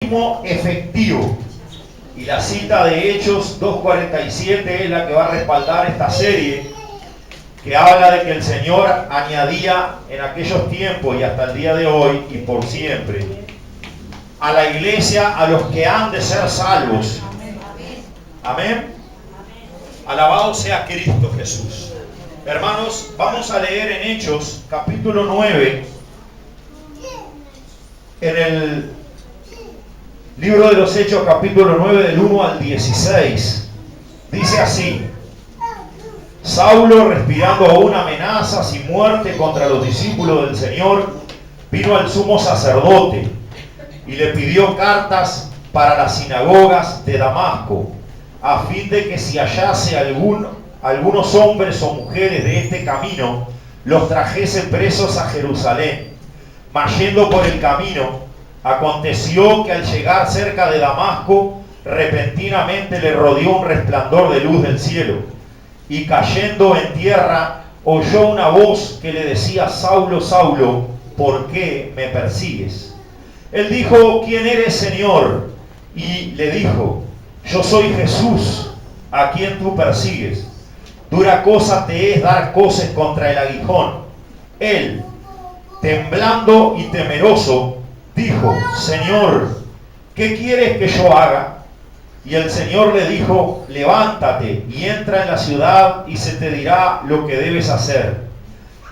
Efectivo. Y la cita de Hechos 2:47 es la que va a respaldar esta serie, que habla de que el Señor añadía en aquellos tiempos y hasta el día de hoy y por siempre a la iglesia a los que han de ser salvos. Amén. Alabado sea Cristo Jesús. Hermanos, vamos a leer en Hechos capítulo 9, en el libro de los Hechos capítulo 9 del 1 al 16. Dice así: Saulo, respirando aún amenazas y muerte contra los discípulos del Señor, vino al sumo sacerdote y le pidió cartas para las sinagogas de Damasco, a fin de que si hallase algunos hombres o mujeres de este camino, los trajese presos a Jerusalén. Mas yendo por el camino, aconteció que al llegar cerca de Damasco, repentinamente le rodeó un resplandor de luz del cielo, y cayendo en tierra, oyó una voz que le decía: Saulo, Saulo, ¿por qué me persigues? Él dijo: ¿Quién eres, Señor? Y le dijo: Yo soy Jesús, a quien tú persigues. Dura cosa te es dar coces contra el aguijón. Él, temblando y temeroso, dijo: Señor, ¿qué quieres que yo haga? Y el Señor le dijo: levántate y entra en la ciudad y se te dirá lo que debes hacer.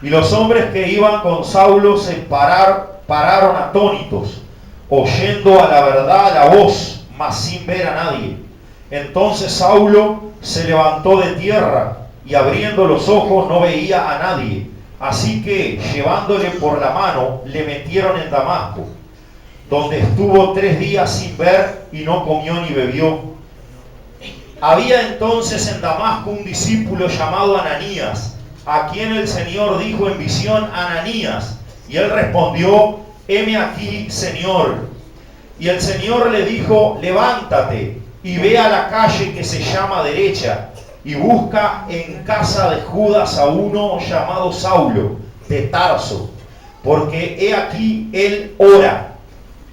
Y los hombres que iban con Saulo se pararon atónitos, oyendo a la verdad la voz, mas sin ver a nadie. Entonces Saulo se levantó de tierra y abriendo los ojos no veía a nadie. Así que, llevándole por la mano, le metieron en Damasco, donde estuvo 3 días sin ver y no comió ni bebió. Había entonces en Damasco un discípulo llamado Ananías, a quien el Señor dijo en visión: Ananías. Y él respondió: heme aquí, Señor. Y el Señor le dijo: levántate y ve a la calle que se llama Derecha, y busca en casa de Judas a uno llamado Saulo, de Tarso, porque he aquí él ora,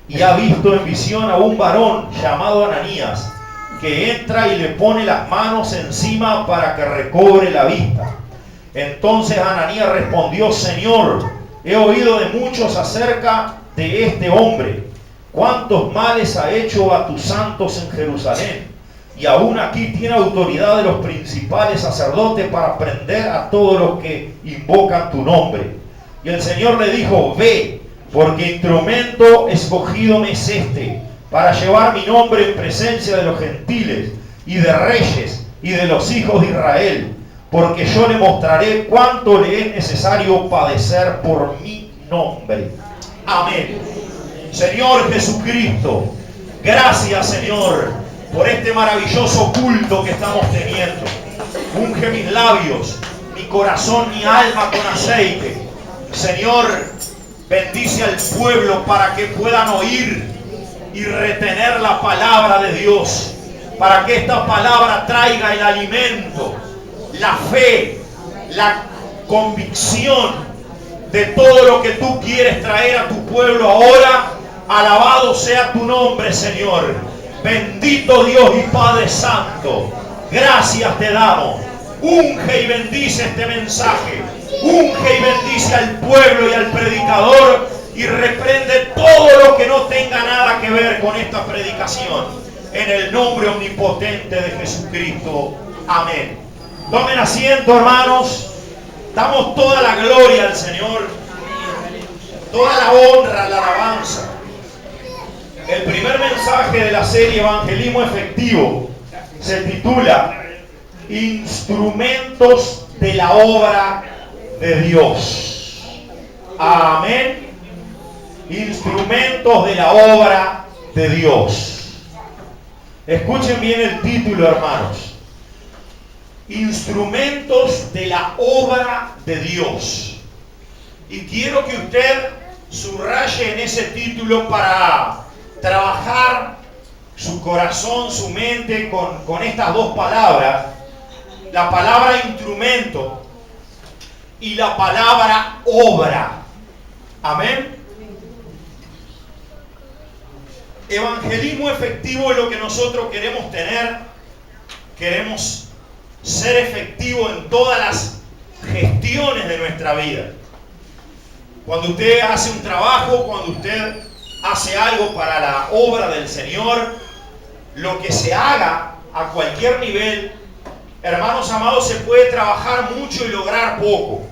y ha visto en visión a un varón llamado Ananías, que entra y le pone las manos encima para que recobre la vista. Entonces Ananías respondió: Señor, he oído de muchos acerca de este hombre, cuántos males ha hecho a tus santos en Jerusalén, y aún aquí tiene autoridad de los principales sacerdotes para prender a todos los que invocan tu nombre. Y el Señor le dijo: ve, porque instrumento escogido me es este, para llevar mi nombre en presencia de los gentiles, y de reyes, y de los hijos de Israel, porque yo le mostraré cuánto le es necesario padecer por mi nombre. Amén. Señor Jesucristo, gracias, Señor, por este maravilloso culto que estamos teniendo. Unge mis labios, mi corazón, mi alma con aceite. Señor, bendice al pueblo para que puedan oír y retener la palabra de Dios, para que esta palabra traiga el alimento, la fe, la convicción de todo lo que tú quieres traer a tu pueblo ahora. Alabado sea tu nombre, Señor. Bendito Dios y Padre Santo, gracias te damos. Unge y bendice este mensaje. Unge y bendice al pueblo y al predicador, y reprende todo lo que no tenga nada que ver con esta predicación. En el nombre omnipotente de Jesucristo. Amén. Tomen asiento, hermanos. Damos toda la gloria al Señor, toda la honra, la alabanza. El primer mensaje de la serie Evangelismo Efectivo se titula Instrumentos de la obra de Dios. Amén. Instrumentos de la obra de Dios. Escuchen bien el título, hermanos. Instrumentos de la obra de Dios. Y quiero que usted subraye en ese título para trabajar su corazón, su mente con estas dos palabras: la palabra instrumento y la palabra obra. Amén. evangelismo efectivo es lo que nosotros queremos tener. Queremos ser efectivos en todas las gestiones de nuestra vida. Cuando usted hace un trabajo, cuando usted hace algo para la obra del Señor, lo que se haga a cualquier nivel, hermanos amados, se puede trabajar mucho y lograr poco.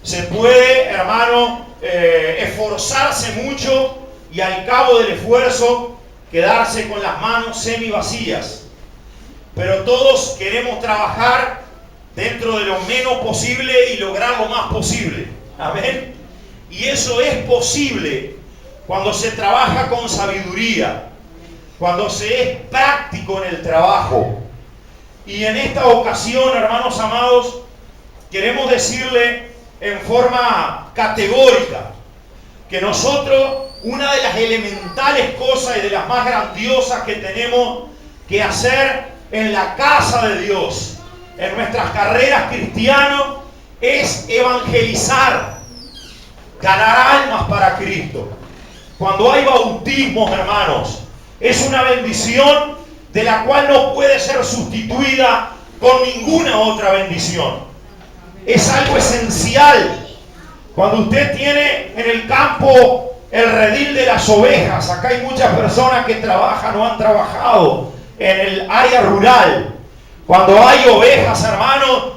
Se puede, hermano, esforzarse mucho y al cabo del esfuerzo quedarse con las manos semi vacías. Pero todos queremos trabajar dentro de lo menos posible y lograr lo más posible. Amén. Y eso es posible cuando se trabaja con sabiduría, cuando se es práctico en el trabajo. Y en esta ocasión, hermanos amados, queremos decirle en forma categórica que nosotros, una de las elementales cosas y de las más grandiosas que tenemos que hacer en la casa de Dios, en nuestras carreras cristianas, es evangelizar, ganar almas para Cristo. Cuando hay bautismos, hermanos, es una bendición de la cual no puede ser sustituida con ninguna otra bendición. Es algo esencial. Cuando usted tiene en el campo el redil de las ovejas, acá hay muchas personas que trabajan o han trabajado en el área rural. Cuando hay ovejas, hermanos,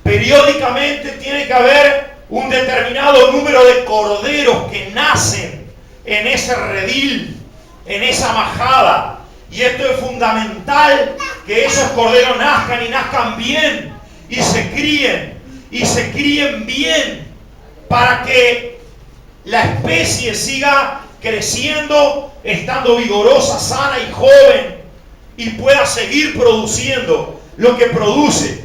periódicamente tiene que haber un determinado número de corderos que nacen en ese redil, en esa majada. Y esto es fundamental, que esos corderos nazcan y nazcan bien y se críen bien para que la especie siga creciendo, estando vigorosa, sana y joven, y pueda seguir produciendo lo que produce.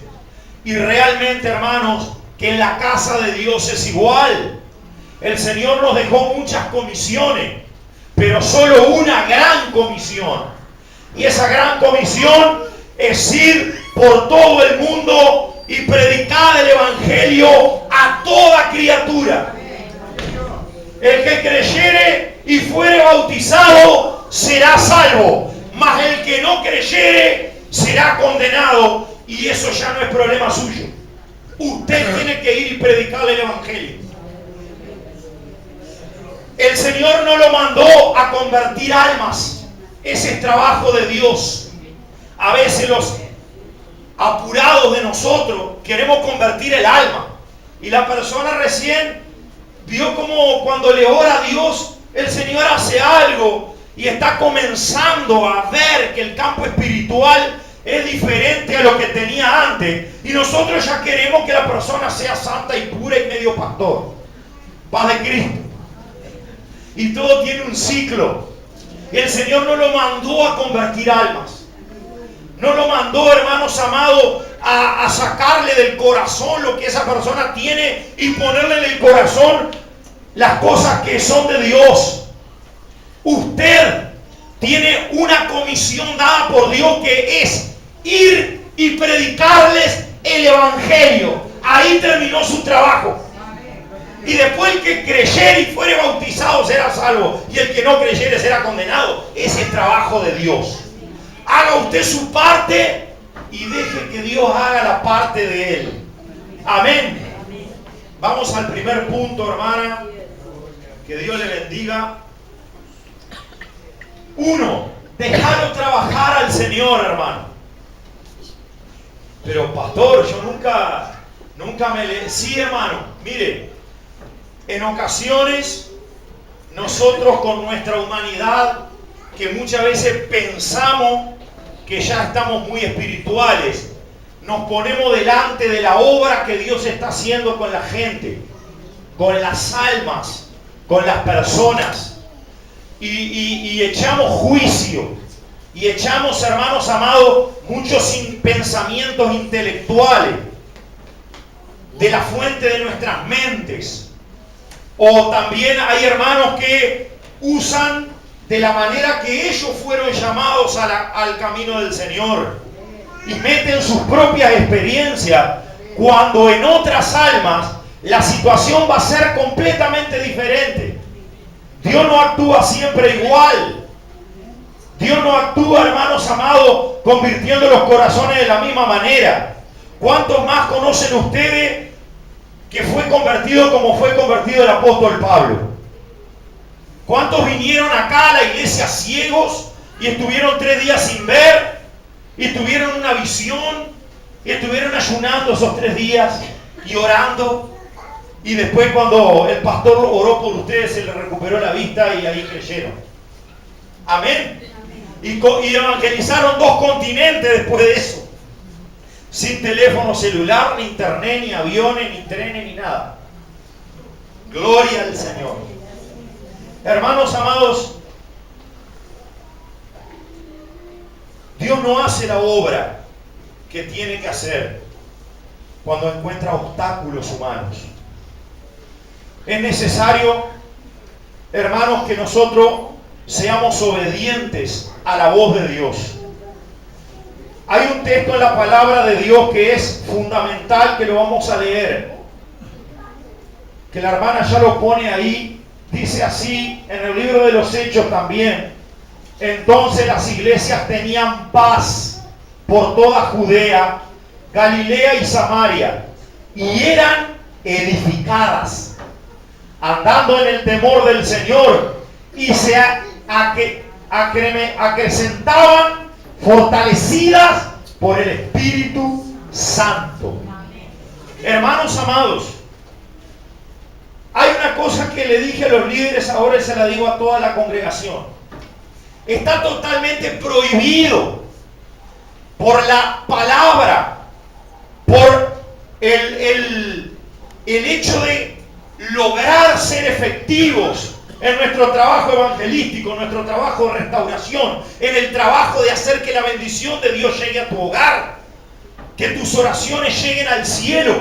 Y realmente, hermanos, que en la casa de Dios es igual. El Señor nos dejó muchas comisiones, pero solo una gran comisión. Y esa gran comisión es ir por todo el mundo y predicar el Evangelio a toda criatura. El que creyere y fuere bautizado será salvo, mas el que no creyere será condenado, y eso ya no es problema suyo. Usted tiene que ir y predicarle el Evangelio. El Señor no lo mandó a convertir almas. Ese es trabajo de Dios. A veces los apurados de nosotros queremos convertir el alma. Y la persona recién vio como cuando le ora a Dios, el Señor hace algo y está comenzando a ver que el campo espiritual es diferente a lo que tenía antes. Y nosotros ya queremos que la persona sea santa y pura y medio pastor. Paz de Cristo. Y todo tiene un ciclo. Y el Señor no lo mandó a convertir almas. No lo mandó, hermanos amados, a sacarle del corazón lo que esa persona tiene y ponerle en el corazón las cosas que son de Dios. Usted tiene una comisión dada por Dios, que es ir y predicarles el Evangelio. Ahí terminó su trabajo. Y después el que creyere y fuere bautizado será salvo, y el que no creyere será condenado. Ese es trabajo de Dios. Haga usted su parte y deje que Dios haga la parte de él. Amén. Vamos al primer punto, hermana. Que Dios le bendiga. 1. Dejarlo trabajar al Señor, hermano. Pero pastor, yo nunca me le... Sí, hermano, mire, en ocasiones nosotros con nuestra humanidad, que muchas veces pensamos que ya estamos muy espirituales, nos ponemos delante de la obra que Dios está haciendo con la gente, con las almas, con las personas, y echamos juicio, y echamos, hermanos amados, muchos pensamientos intelectuales de la fuente de nuestras mentes. O también hay hermanos que usan de la manera que ellos fueron llamados al camino del Señor, y meten sus propias experiencias, cuando en otras almas la situación va a ser completamente diferente. Dios no actúa siempre igual. no actúa, hermanos amados, convirtiendo los corazones de la misma manera. ¿Cuántos más conocen ustedes que fue convertido como fue convertido el apóstol Pablo? ¿Cuántos vinieron acá a la iglesia ciegos y estuvieron 3 días sin ver y tuvieron una visión y estuvieron ayunando esos 3 días y orando? Y después cuando el pastor oró por ustedes se les recuperó la vista y ahí creyeron. Amén. Y evangelizaron 2 continentes después de eso. Sin teléfono celular, ni internet, ni aviones, ni trenes, ni nada. Gloria al Señor. Hermanos amados, Dios no hace la obra que tiene que hacer cuando encuentra obstáculos humanos. Es necesario, hermanos, que nosotros seamos obedientes a la voz de Dios. Hay un texto en la palabra de Dios que es fundamental, que lo vamos a leer, que la hermana ya lo pone ahí. Dice así en el libro de los Hechos también: entonces las iglesias tenían paz por toda Judea, Galilea y Samaria, y eran edificadas, andando en el temor del Señor, y se acrecentaban, fortalecidas por el Espíritu Santo. Hermanos amados, hay una cosa que le dije a los líderes, ahora se la digo a toda la congregación. Está totalmente prohibido por la palabra, por el hecho de lograr ser efectivos en nuestro trabajo evangelístico, en nuestro trabajo de restauración, en el trabajo de hacer que la bendición de Dios llegue a tu hogar, que tus oraciones lleguen al cielo.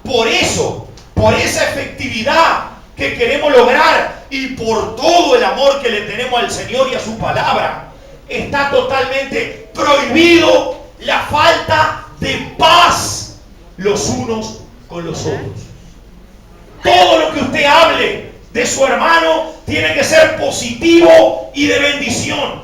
Por eso, por esa efectividad que queremos lograr y por todo el amor que le tenemos al Señor y a su palabra, está totalmente prohibido la falta de paz los unos con los otros. Todo lo que usted hable de su hermano tiene que ser positivo y de bendición.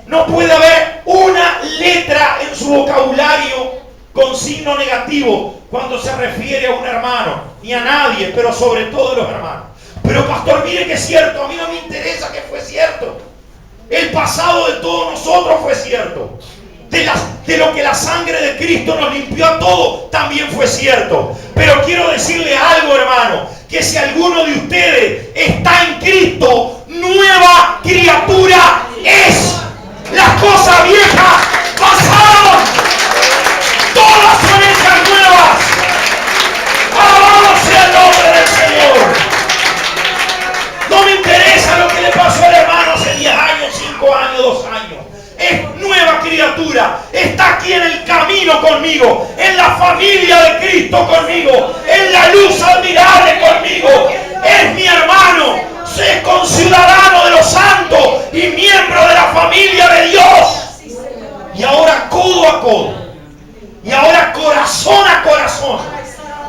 No puede haber una letra en su vocabulario con signo negativo cuando se refiere a un hermano, ni a nadie, pero sobre todo a los hermanos. Pero pastor, mire que es cierto, a mí no me interesa que fue cierto. El pasado de todos nosotros fue cierto. De lo que la sangre de Cristo nos limpió a todos, también fue cierto. Pero quiero decirle algo, hermano, que si alguno de ustedes está en Cristo, nueva criatura es. Las cosas viejas pasaron, todas son hechas nuevas. Alabado sea el nombre del Señor. No me interesa lo que le pasó al hermano hace 10 años, 5 años, 2 años. Es nueva criatura. Está aquí en el camino conmigo, en la familia de Cristo conmigo, en la luz admirable conmigo. Es mi hermano, es conciudadano de los santos y miembro de la familia de Dios. Y ahora codo a codo, y ahora corazón a corazón,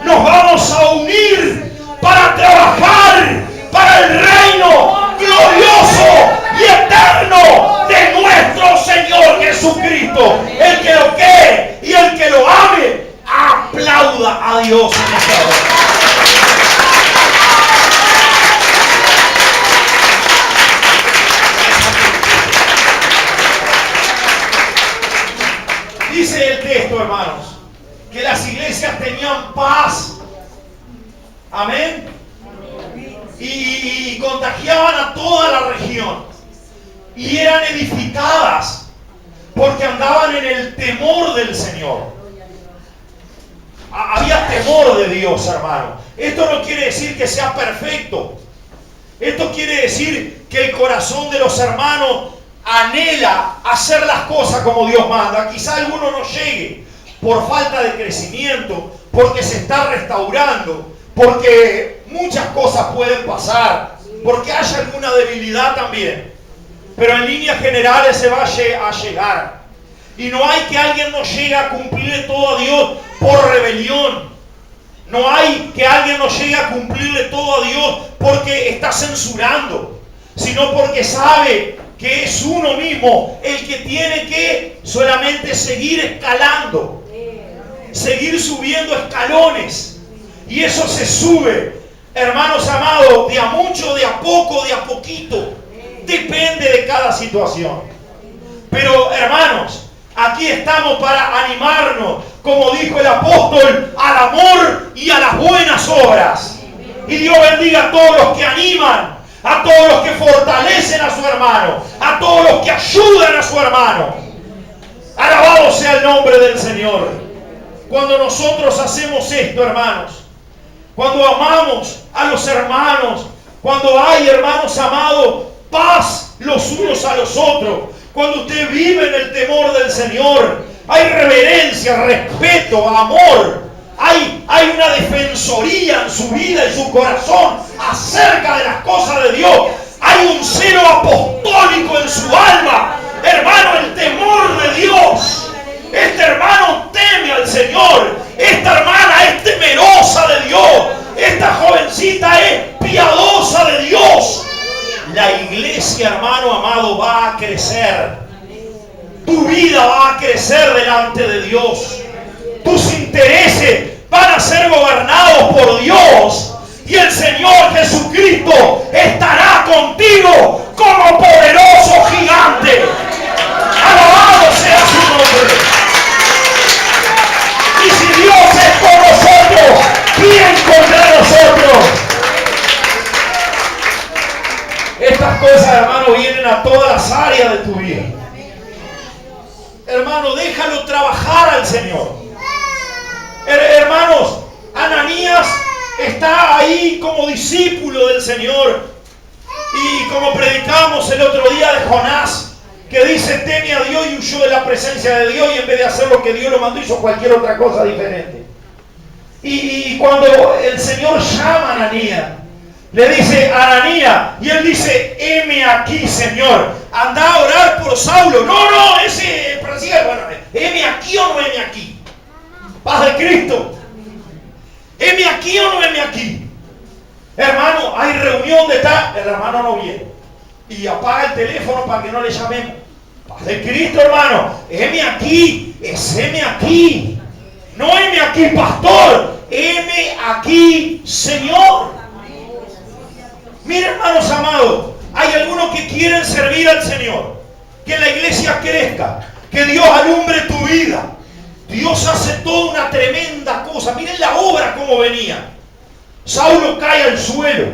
nos vamos a unir para trabajar para el reino glorioso y eterno de nuestro Señor Jesucristo. El que lo quiere y el que lo ame, aplauda a Dios en esta hora. Dice el texto, hermanos, que las iglesias tenían paz. Amén. Y contagiaban a toda la región. Y eran edificadas porque andaban en el temor del Señor. Había temor de Dios, hermano. Esto no quiere decir que sea perfecto. Esto quiere decir que el corazón de los hermanos anhela hacer las cosas como Dios manda. Quizá alguno no llegue por falta de crecimiento, porque se está restaurando, porque muchas cosas pueden pasar, porque hay alguna debilidad también. Pero en líneas generales se va a llegar. Y no hay que alguien no llegue a cumplirle todo a Dios por rebelión. No hay que alguien no llegue a cumplirle todo a Dios porque está censurando, sino porque sabe que es uno mismo el que tiene que solamente seguir escalando, seguir subiendo escalones. Y eso se sube, hermanos amados, de a mucho, de a poco, de a poquito. Depende de cada situación. Pero hermanos, aquí estamos para animarnos, como dijo el apóstol, al amor y a las buenas obras. Y Dios bendiga a todos los que animan, a todos los que fortalecen a su hermano, a todos los que ayudan a su hermano. Alabado sea el nombre del Señor. Cuando nosotros hacemos esto, hermanos, cuando amamos a los hermanos, cuando hay, hermanos amados, paz los unos a los otros, cuando usted vive en el temor del Señor, hay reverencia, respeto, amor, hay una defensoría en su vida y su corazón acerca de las cosas de Dios, hay un celo apostólico en su alma, hermano, el temor de Dios. Este hermano teme al Señor, esta hermana es temerosa de Dios, esta jovencita es piadosa de Dios. La iglesia, hermano amado, va a crecer. Tu vida va a crecer delante de Dios. Tus intereses van a ser gobernados por Dios. Y el Señor Jesucristo estará contigo como poderoso gigante. Alabado sea su nombre. Y si Dios es con nosotros, ¿quién contra nosotros? Estas cosas, hermano, vienen a todas las áreas de tu vida. Hermano, déjalo trabajar al Señor. Hermanos, Ananías está ahí como discípulo del Señor. Y como predicamos el otro día de Jonás, que dice teme a Dios y huyó de la presencia de Dios, y en vez de hacer lo que Dios lo mandó, hizo cualquier otra cosa diferente. Y cuando el Señor llama a Ananías, le dice Ananías, y él dice heme aquí, Señor, anda a orar por Saulo. No, ese persigue, bueno, heme aquí o no heme aquí. Paz de Cristo. Heme aquí o no heme aquí. Hermano, hay reunión de tal, el hermano no viene. Y apaga el teléfono para que no le llamemos. Paz de Cristo, hermano. Heme aquí, es heme aquí. No heme aquí, pastor. Heme aquí, Señor. Miren, hermanos amados, hay algunos que quieren servir al Señor, que la iglesia crezca, que Dios alumbre tu vida. Dios hace toda una tremenda cosa. Miren la obra como venía. Saulo cae al suelo,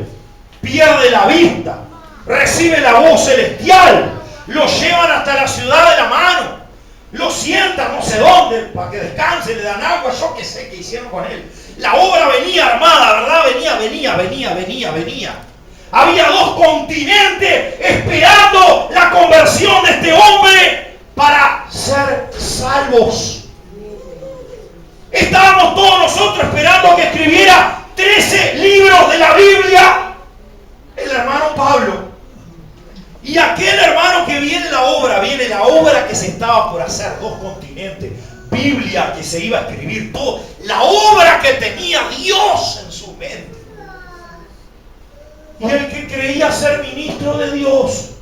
pierde la vista, recibe la voz celestial, lo llevan hasta la ciudad de la mano, lo sientan no sé dónde para que descanse, le dan agua, yo qué sé qué hicieron con él. La obra venía armada, ¿verdad? Venía. Había 2 continentes esperando la conversión de este hombre para ser salvos. Estábamos todos nosotros esperando que escribiera 13 libros de la Biblia el hermano Pablo. Y aquel hermano que viene la obra que se estaba por hacer, 2 continentes, Biblia que se iba a escribir, todo, la obra que tenía Dios en su mente. Y el que creía ser ministro de Dios,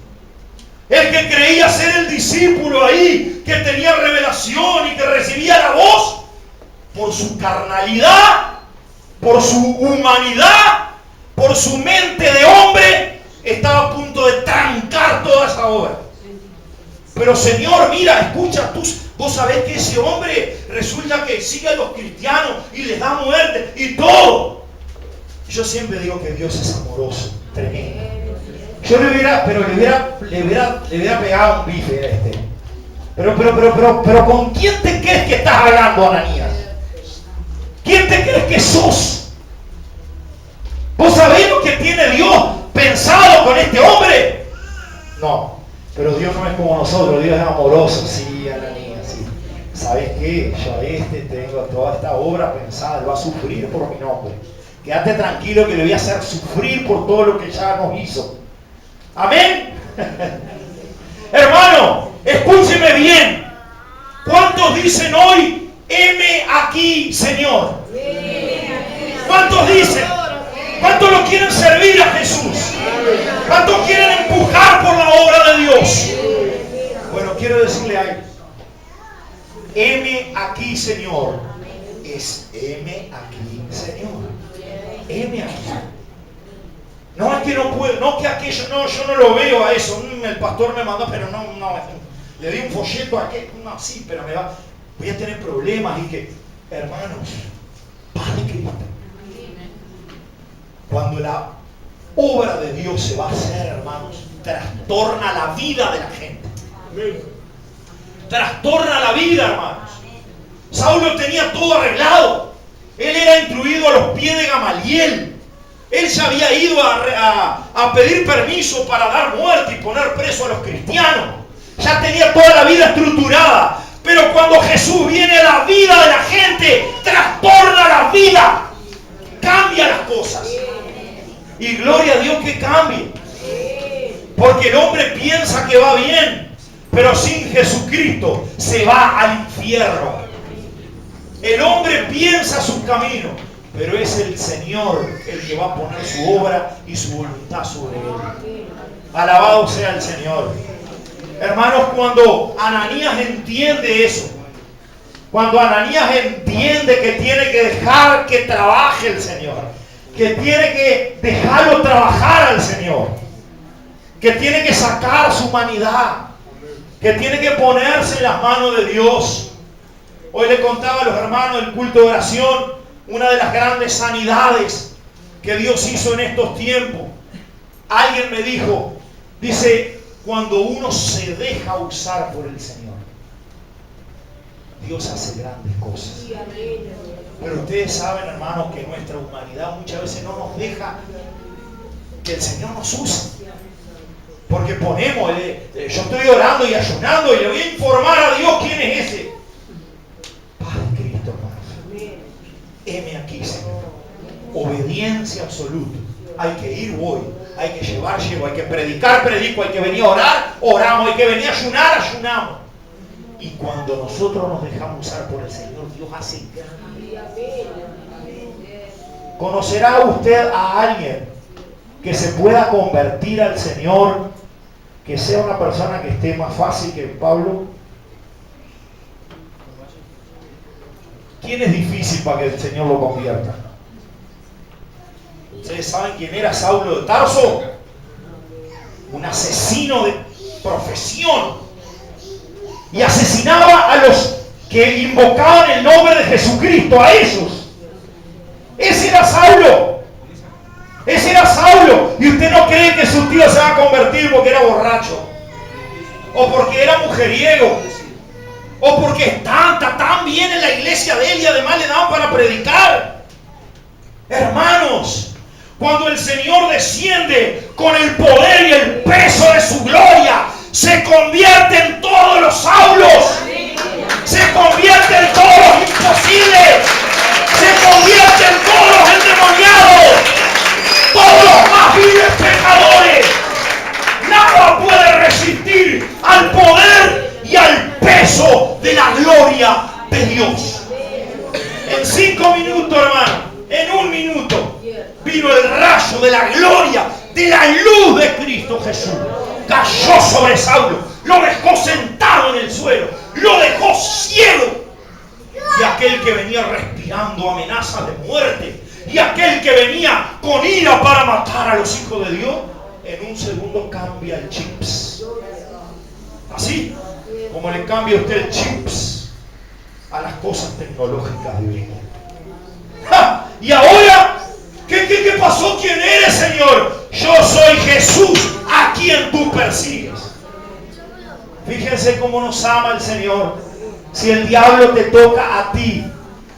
el que creía ser el discípulo ahí, que tenía revelación y que recibía la voz, por su carnalidad, por su humanidad, por su mente de hombre, estaba a punto de trancar toda esa obra. Pero Señor, mira, escucha, vos sabés que ese hombre resulta que sigue a los cristianos y les da muerte y todo. Yo siempre digo que Dios es amoroso, tremendo. Yo le hubiera pegado un bife a este. Pero ¿con quién te crees que estás hablando, Ananías? ¿Quién te crees que sos? ¿Vos sabés lo que tiene Dios pensado con este hombre? No, pero Dios no es como nosotros, Dios es amoroso. Sí, Ananías, sí. ¿Sabes qué? Yo a este tengo toda esta obra pensada, él va a sufrir por mi nombre. Quédate tranquilo que le voy a hacer sufrir por todo lo que ya nos hizo. Amén. Hermano, escúcheme bien. ¿Cuántos dicen hoy, heme aquí, Señor? ¿Cuántos dicen? ¿Cuántos lo quieren servir a Jesús? ¿Cuántos quieren empujar por la obra de Dios? Bueno, quiero decirle algo. Heme aquí, Señor. Es heme aquí, Señor. Heme aquí. No es que no puedo, no que aquello, no, yo no lo veo a eso. El pastor me mandó, pero no, le di un folleto a aquel, no, sí, pero voy a tener problemas y que, hermanos, paz de Cristo. Cuando la obra de Dios se va a hacer, hermanos, trastorna la vida de la gente. Trastorna la vida, hermanos. Saulo tenía todo arreglado. Él era instruido a los pies de Gamaliel. Él se había ido a pedir permiso para dar muerte y poner preso a los cristianos. Ya tenía toda la vida estructurada. Pero cuando Jesús viene a la vida de la gente, trastorna la vida. Cambia las cosas. Y gloria a Dios que cambie. Porque el hombre piensa que va bien, pero sin Jesucristo se va al infierno. El hombre piensa sus caminos, pero es el Señor el que va a poner su obra y su voluntad sobre él. Alabado sea el Señor. Hermanos, cuando Ananías entiende eso, cuando Ananías entiende que tiene que dejar que trabaje el Señor, que tiene que dejarlo trabajar al Señor, que tiene que sacar su humanidad, que tiene que ponerse en las manos de Dios. Hoy le contaba a los hermanos del culto de oración una de las grandes sanidades que Dios hizo en estos tiempos. Alguien me dijo, dice, cuando uno se deja usar por el Señor, Dios hace grandes cosas. Pero ustedes saben, hermanos, que nuestra humanidad muchas veces no nos deja que el Señor nos use. Porque ponemos, yo estoy orando y ayunando y le voy a informar a Dios quién es ese. Paz de Cristo, hermanos. Heme aquí, Señor. Obediencia absoluta. Hay que ir, voy. Hay que llevar, llevo. Hay que predicar, predico. Hay que venir a orar, oramos. Hay que venir a ayunar, ayunamos. Y cuando nosotros nos dejamos usar por el Señor, Dios hace grande. ¿Conocerá usted a alguien que se pueda convertir al Señor, que sea una persona que esté más fácil que Pablo? ¿Quién es difícil para que el Señor lo convierta? ¿Ustedes saben quién era Saulo de Tarso? Un asesino de profesión. Y asesinaba a los que invocaban el nombre de Jesucristo, a esos. Ese era Saulo. Ese era Saulo. Y usted no cree que su tío se va a convertir porque era borracho, o porque era mujeriego, o porque está tan bien en la iglesia de él y además le daban para predicar. Hermanos, cuando el Señor desciende con el poder y el peso de su gloria, se convierte en todos los Saulos, se convierte en todos los imposibles, se convierte en todos los endemoniados, todos los más viles pecadores. Nada puede resistir al poder y al peso de la gloria de Dios. En 5 minutos, hermano, en 1 minuto, vino el rayo de la gloria, de la luz de Cristo Jesús. Cayó sobre Saulo, lo dejó sentado en el suelo, lo dejó ciego. Y aquel que venía respirando amenazas de muerte, y aquel que venía con ira para matar a los hijos de Dios, en 1 segundo cambia el chips. Así como le cambia usted el chips a las cosas tecnológicas de hoy. ¡Ja! Y ahora, ¿qué pasó? ¿Quién eres, Señor? Yo soy Jesús, a quien tú persigues. Fíjense cómo nos ama el Señor. Si el diablo te toca a ti,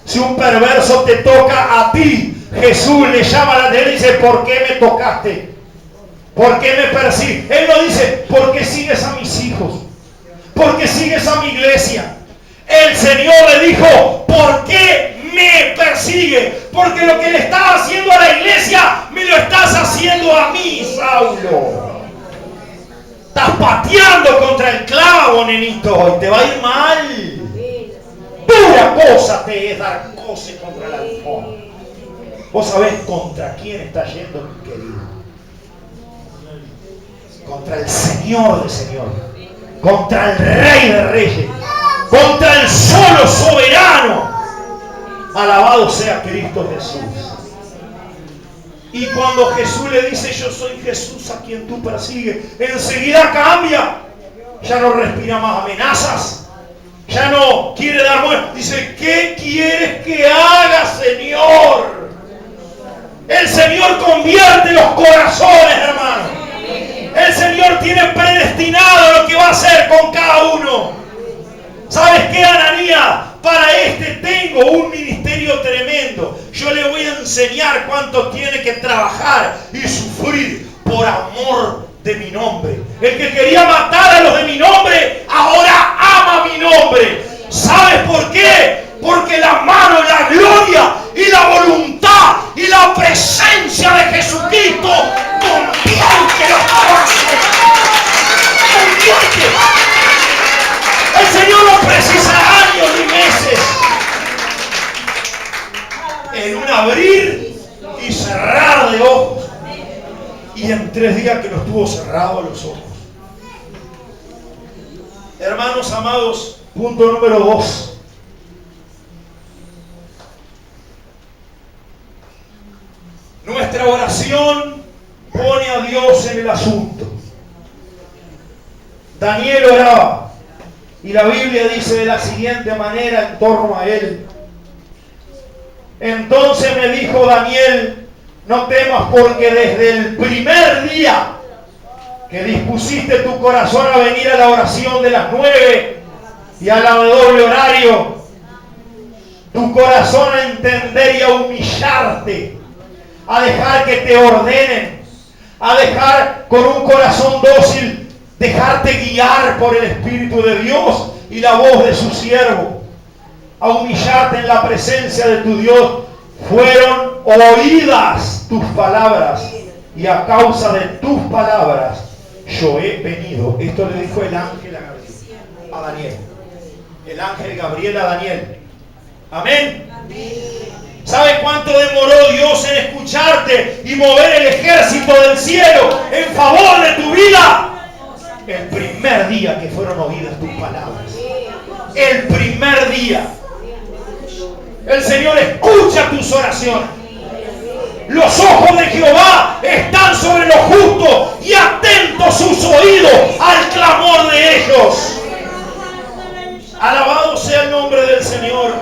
si un perverso te toca a ti, Jesús le llama a la derecha y dice, ¿por qué me tocaste? ¿Por qué me persigues? Él no dice, ¿por qué sigues a mis hijos? ¿Por qué sigues a mi iglesia? El Señor le dijo, ¿por qué me persigue? Porque lo que le estás haciendo a la iglesia, me lo estás haciendo a mí, Saulo. Estás pateando contra el clavo, nenito, y te va a ir mal. Dura cosa te es dar coces contra el aguijón. Vos sabés contra quién está yendo, mi querido. contra el Señor de señores, contra el Rey de reyes, contra el solo soberano. Alabado sea Cristo Jesús. Y cuando Jesús le dice, yo soy Jesús a quien tú persigues, enseguida cambia. Ya no respira más amenazas. Ya no quiere dar muerte. Dice, ¿qué quieres que haga, Señor? El Señor convierte los corazones, hermano. El Señor tiene predestinado lo que va a hacer con cada uno. ¿Sabes qué, Ananías? Para este tengo un ministerio tremendo. Yo le voy a enseñar cuánto tiene que trabajar y sufrir por amor de mi nombre. El que quería matar a los de mi nombre, ahora ama mi nombre. ¿Sabes por qué? Porque la mano, la gloria y la voluntad y la presencia de Jesucristo convierte los corazones. Convierte. El Señor no precisa años ni meses. En un abrir y cerrar de ojos. Y en 3 días que los tuvo cerrados los ojos. Hermanos amados, punto número 2. Nuestra oración pone a Dios en el asunto. Daniel oraba. Y la Biblia dice de la siguiente manera en torno a él. Entonces me dijo Daniel, no temas porque desde el primer día que dispusiste tu corazón a venir a la oración de las 9 y a la de doble horario, tu corazón a entender y a humillarte, a dejar que te ordenen, a dejar con un corazón dócil, dejarte guiar por el Espíritu de Dios y la voz de su siervo, a humillarte en la presencia de tu Dios, fueron oídas tus palabras y a causa de tus palabras yo he venido. Esto le dijo el ángel a Daniel. El ángel Gabriel a Daniel. Amén. ¿Sabes cuánto demoró Dios en escucharte y mover el ejército del cielo en favor de tu vida? El primer día que fueron oídas tus palabras. El primer día. El Señor escucha tus oraciones. Los ojos de Jehová están sobre los justos y atentos sus oídos al clamor de ellos. Alabado sea el nombre del Señor.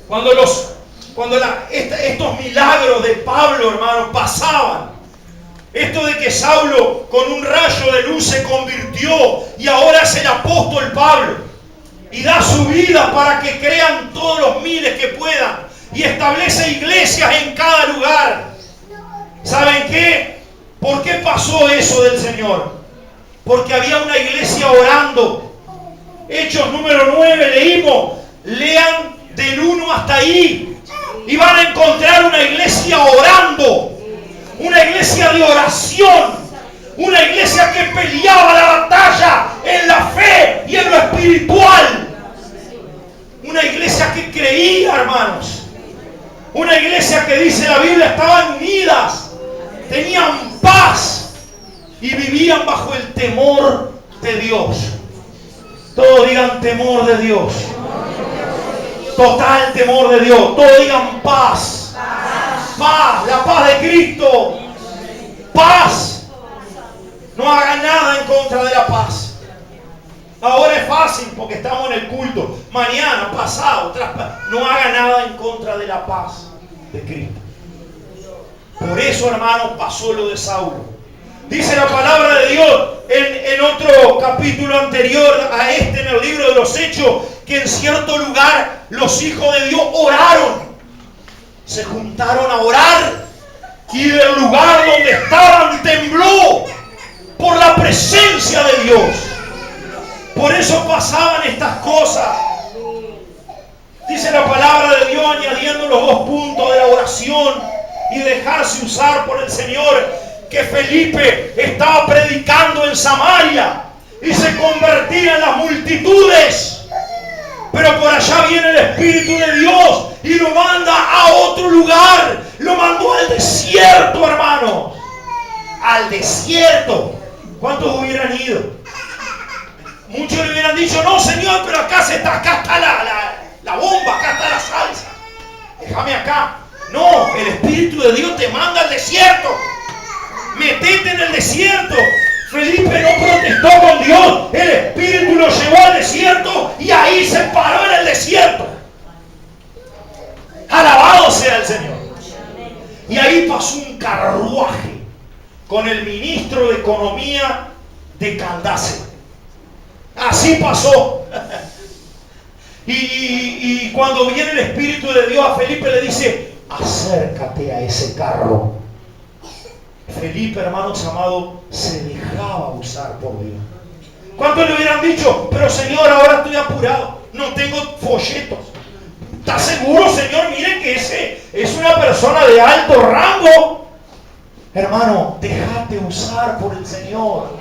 Cuando estos milagros de Pablo, hermano, pasaban, esto de que Saulo con un rayo de luz se convirtió y ahora es el apóstol Pablo y da su vida para que crean todos los miles que puedan y establece iglesias en cada lugar. ¿Saben qué? ¿Por qué pasó eso del Señor? Porque había una iglesia orando. Hechos número 9 leímos. Lean del 1 hasta ahí y van a encontrar una iglesia orando. Una iglesia de oración, una iglesia que peleaba la batalla en la fe y en lo espiritual. Una iglesia que creía, hermanos. Una iglesia que dice la Biblia estaban unidas, tenían paz y vivían bajo el temor de Dios. Todos digan temor de Dios. Total temor de Dios. Todos digan paz. Paz, la paz de Cristo. Paz. No hagan nada en contra de la paz. Ahora es fácil porque estamos en el culto. Mañana, pasado, no haga nada en contra de la paz de Cristo. Por eso, hermano, pasó lo de Saulo. Dice la palabra de Dios en otro capítulo anterior a este, en el libro de los Hechos, que en cierto lugar los hijos de Dios oraron. Se juntaron a orar y el lugar donde estaban tembló por la presencia de Dios. Por eso pasaban estas cosas. Dice la palabra de Dios, añadiendo los 2 puntos de la oración y dejarse usar por el Señor, que Felipe estaba predicando en Samaria y se convertían las multitudes. Pero por allá viene el Espíritu de Dios y lo manda a otro lugar. Lo mandó al desierto, hermanos. Al desierto. ¿Cuántos hubieran ido? Muchos le hubieran dicho, no, Señor, pero acá está la bomba, acá está la salsa. Déjame acá. No, el Espíritu de Dios te manda al desierto. Metete en el desierto. Felipe no protestó con Dios. El Espíritu lo llevó al desierto y ahí se paró en el desierto. Alabado sea el Señor. Y ahí pasó un carruaje con el ministro de Economía de Candace. Así pasó. Y cuando viene el Espíritu de Dios a Felipe le dice, acércate a ese carro. Felipe, hermanos amados, se dejaba usar por Dios. ¿Cuántos le hubieran dicho, pero Señor, ahora estoy apurado, no tengo folletos? ¿Estás seguro, Señor? Miren que ese es una persona de alto rango. Hermano, déjate usar por el Señor.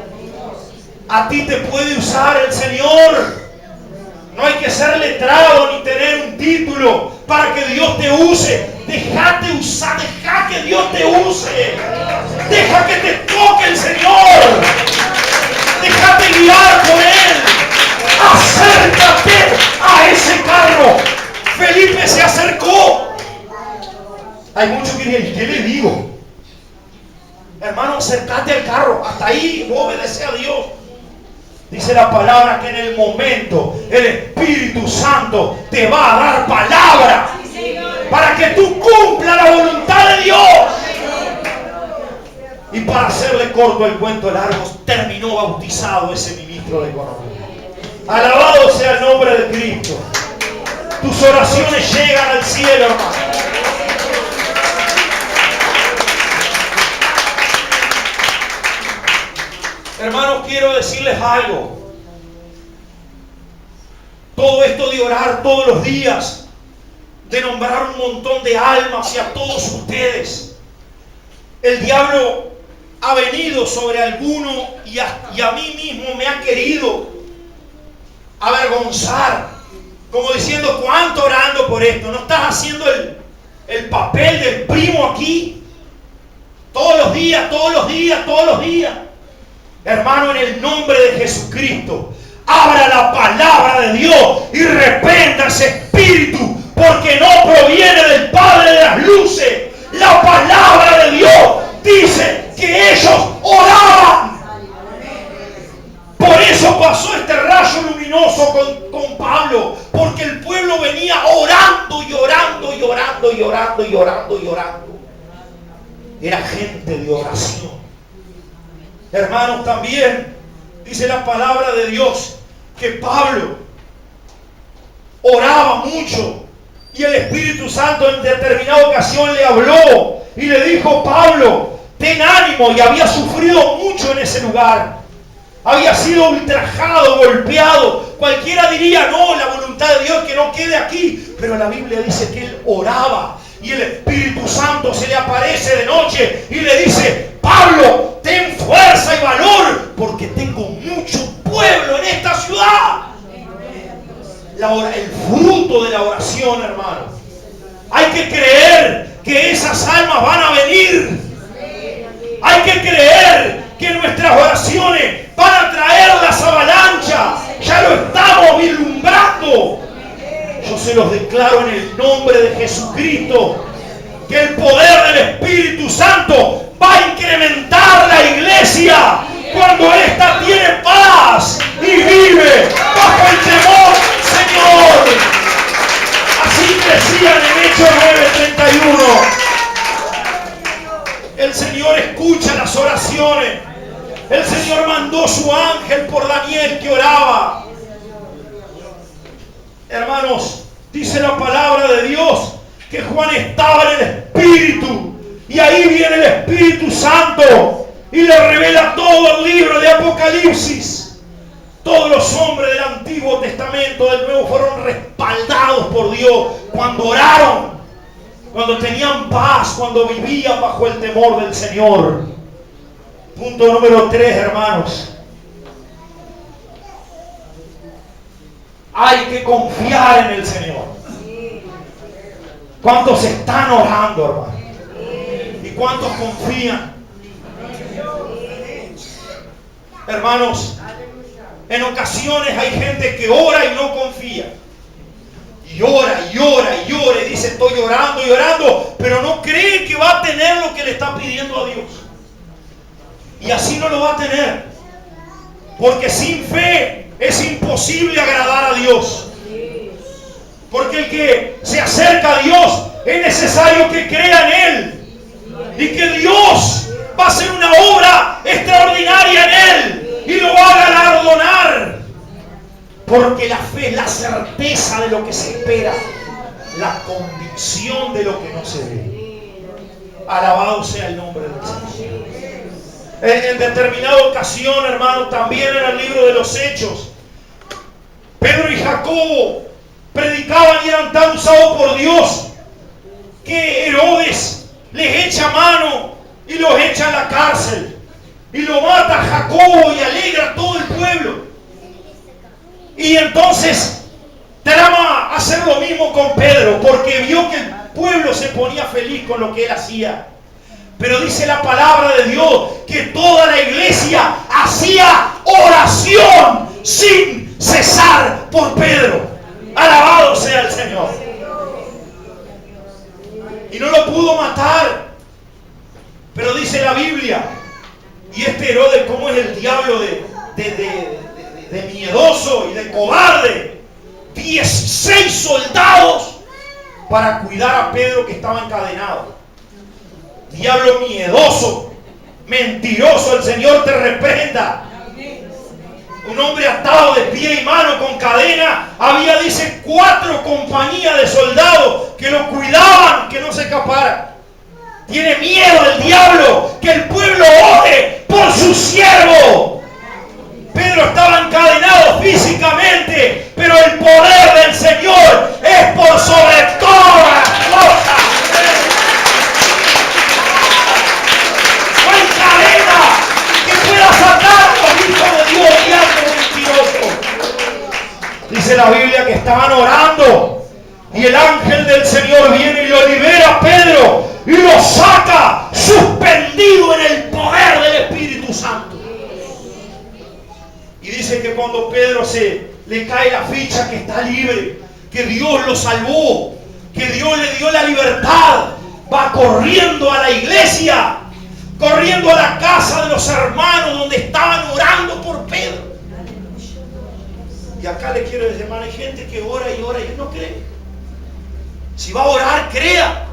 A ti te puede usar el Señor. No hay que ser letrado ni tener un título para que Dios te use. Déjate usar, deja que Dios te use. Deja que te toque el Señor. Déjate guiar por Él. Acércate a ese carro. Felipe se acercó. Hay muchos que dicen, ¿qué le digo? Hermano, acércate al carro. Hasta ahí obedece a Dios. Dice la palabra que en el momento el Espíritu Santo te va a dar palabra para que tú cumplas la voluntad de Dios. Y para hacerle corto el cuento largo, terminó bautizado ese ministro de Economía. Alabado sea el nombre de Cristo. Tus oraciones llegan al cielo, hermano. Hermanos, quiero decirles algo. Todo esto de orar todos los días, de nombrar un montón de almas y a todos ustedes, el diablo ha venido sobre alguno y a mí mismo me ha querido avergonzar, como diciendo, ¿cuánto orando por esto? ¿No estás haciendo el papel del primo aquí? Todos los días, todos los días, todos los días. Hermano, en el nombre de Jesucristo, abra la palabra de Dios y reprenda ese espíritu, porque no proviene del Padre de las luces. La palabra de Dios dice que ellos oraban. Por eso pasó este rayo luminoso con Pablo, porque el pueblo venía orando y orando y orando y orando y orando y orando. Era gente de oración. Hermanos, también dice la palabra de Dios que Pablo oraba mucho y el Espíritu Santo en determinada ocasión le habló y le dijo, Pablo, ten ánimo, y había sufrido mucho en ese lugar. Había sido ultrajado, golpeado. Cualquiera diría, no, la voluntad de Dios que no quede aquí. Pero la Biblia dice que él oraba y el Espíritu Santo se le aparece de noche y le dice, Pablo, ten fuerza y valor, porque tengo mucho pueblo en esta ciudad. El fruto de la oración, hermano. Hay que creer que esas almas van a venir. Hay que creer que nuestras oraciones van a traer las avalanchas. Ya lo estamos vislumbrando. Yo se los declaro en el nombre de Jesucristo, que el poder del Espíritu Santo va a incrementar la iglesia cuando ésta tiene paz y vive bajo el temor, Señor. Así decían en Hechos 9:31. El Señor escucha las oraciones. El Señor mandó su ángel por Daniel que oraba. Hermanos, dice la palabra de Dios que Juan estaba en el Espíritu, y ahí viene el Espíritu Santo y le revela todo el libro de Apocalipsis. Todos los hombres del Antiguo Testamento, del Nuevo, fueron respaldados por Dios cuando oraron, cuando tenían paz, cuando vivían bajo el temor del Señor. Punto número 3, hermanos. Hay que confiar en el Señor. ¿Cuántos están orando, hermano? ¿Cuántos confían? Hermanos, en ocasiones hay gente que ora y no confía. Y ora, y ora, y ora, y dice estoy orando y orando, pero no cree que va a tener lo que le está pidiendo a Dios. Y así no lo va a tener. Porque sin fe es imposible agradar a Dios. Porque el que se acerca a Dios es necesario que crea en Él. Y que Dios va a hacer una obra extraordinaria en Él. Y lo va a galardonar. Porque la fe es la certeza de lo que se espera. La convicción de lo que no se ve. Alabado sea el nombre del Señor. En determinada ocasión, hermano, también en el libro de los Hechos, Pedro y Jacobo predicaban y eran tan usados por Dios que Herodes les echa mano y los echa a la cárcel y lo mata a Jacobo y alegra a todo el pueblo. Y entonces trama hacer lo mismo con Pedro porque vio que el pueblo se ponía feliz con lo que él hacía. Pero dice la palabra de Dios que toda la iglesia hacía oración sin cesar por Pedro. Alabado sea el Señor. Y no lo pudo matar. Pero dice la Biblia, y este Herodes, como es el diablo de miedoso y de cobarde, 16 soldados para cuidar a Pedro que estaba encadenado. Diablo miedoso, mentiroso, el Señor te reprenda. Un hombre atado de pie y mano con cadena. Había, dice, 4 compañías de soldados que lo cuidaban, que no se escapara. Tiene miedo el diablo que el pueblo ore por su siervo. Pedro estaba encadenado físicamente, pero el poder del Señor es por sobre todas las cosas. Dice la Biblia que estaban orando y el ángel del Señor viene y lo libera a Pedro y lo saca suspendido en el poder del Espíritu Santo. Y dice que cuando Pedro le cae la ficha que está libre, que Dios lo salvó, que Dios le dio la libertad, va corriendo a la iglesia, corriendo a la casa de los hermanos donde estaban orando por Pedro. Y acá le quiero decir, hermano, hay gente que ora y no cree. Si va a orar, crea.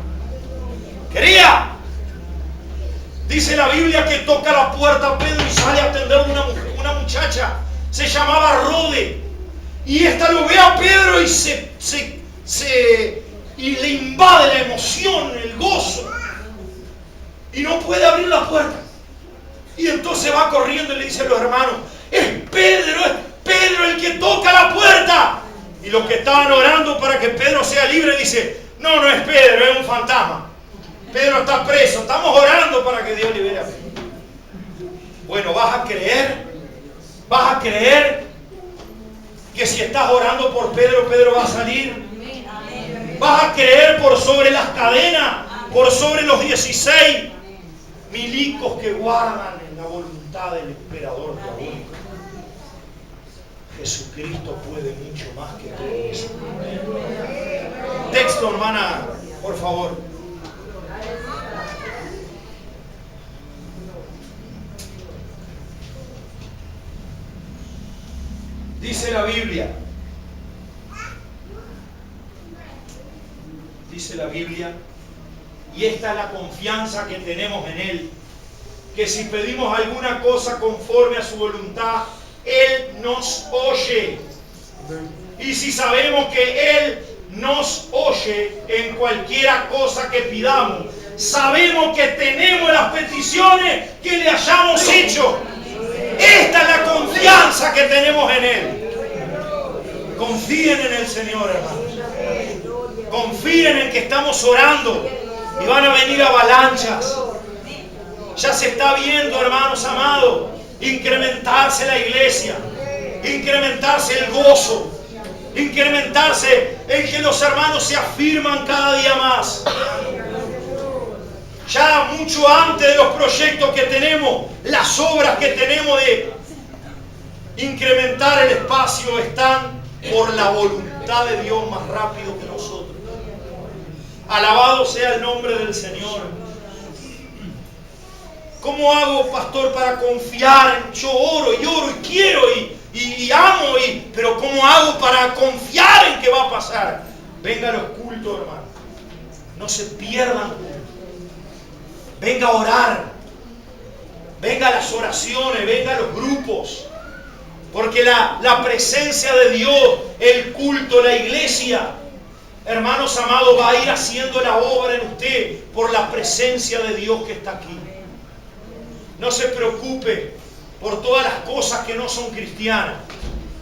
Crea. Dice la Biblia que toca la puerta a Pedro y sale a atender una muchacha. Se llamaba Rode. Y esta lo ve a Pedro y le invade la emoción, el gozo. Y no puede abrir la puerta. Y entonces va corriendo y le dice a los hermanos, es Pedro el que toca la puerta. Y los que estaban orando para que Pedro sea libre dicen, no es Pedro, es un fantasma. Pedro está preso, estamos orando para que Dios libere a Pedro. Bueno, vas a creer que si estás orando por Pedro, Pedro va a salir. Vas a creer por sobre las cadenas, por sobre los 16 milicos que guardan en la voluntad del emperador diabólico. Jesucristo puede mucho más que todo eso. Texto, hermana, por favor. Dice la Biblia, y esta es la confianza que tenemos en Él, que si pedimos alguna cosa conforme a su voluntad, Él nos oye. Y si sabemos que Él nos oye en cualquiera cosa que pidamos, sabemos que tenemos las peticiones que le hayamos hecho. Esta es la confianza que tenemos en Él. Confíen en el Señor, hermanos. Confíen en que estamos orando y van a venir avalanchas. Ya se está viendo, hermanos amados, incrementarse la iglesia, incrementarse el gozo, incrementarse el que los hermanos se afirman cada día más. Ya mucho antes de los proyectos que tenemos, las obras que tenemos de incrementar el espacio están por la voluntad de Dios más rápido que nosotros. Alabado sea el nombre del Señor. ¿Cómo hago, pastor, para confiar? Yo oro y quiero y amo, pero ¿cómo hago para confiar en que va a pasar? Venga a los cultos, hermano. No se pierdan cultos. Venga a orar. Venga a las oraciones, venga a los grupos. Porque la presencia de Dios, el culto, la iglesia, hermanos amados, va a ir haciendo la obra en usted por la presencia de Dios que está aquí. No se preocupe por todas las cosas que no son cristianas.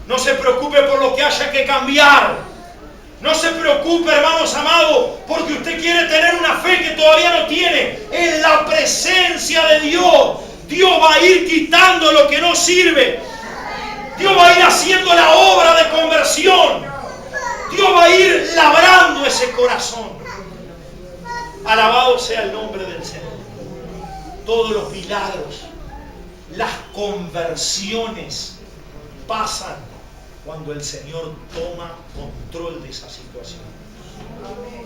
No se preocupe por lo que haya que cambiar. No se preocupe, hermanos amados, porque usted quiere tener una fe que todavía no tiene. En la presencia de Dios, Dios va a ir quitando lo que no sirve. Dios va a ir haciendo la obra de conversión. Dios va a ir labrando ese corazón. Alabado sea el nombre del Señor. Todos los milagros, las conversiones pasan cuando el Señor toma control de esa situación.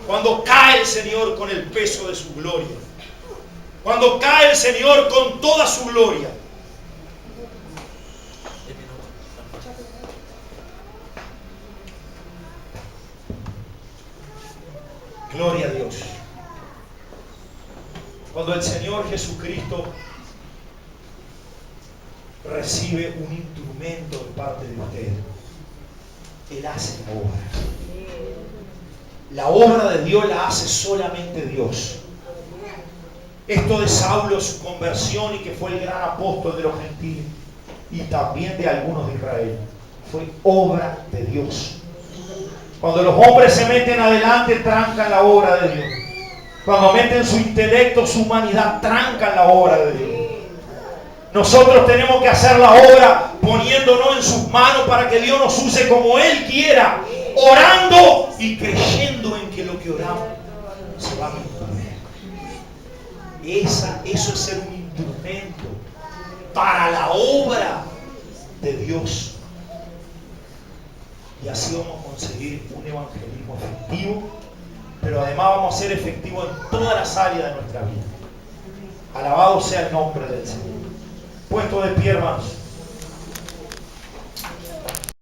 Cuando cae el Señor con el peso de su gloria. Cuando cae el Señor con toda su gloria. Gloria a Dios. Cuando el Señor Jesucristo recibe un instrumento de parte de usted, Él hace la obra. La obra de Dios la hace solamente Dios. Esto de Saulo, su conversión y que fue el gran apóstol de los gentiles y también de algunos de Israel, fue obra de Dios. Cuando los hombres se meten adelante, trancan la obra de Dios. Cuando meten su intelecto, su humanidad, trancan la obra de Dios. Nosotros tenemos que hacer la obra poniéndonos en sus manos para que Dios nos use como Él quiera, orando y creyendo en que lo que oramos se va a cumplir. Eso es ser un instrumento para la obra de Dios. Y así vamos a conseguir un evangelismo efectivo, pero además vamos a ser efectivos en todas las áreas de nuestra vida. Alabado sea el nombre del Señor. Puesto de pie, hermanos.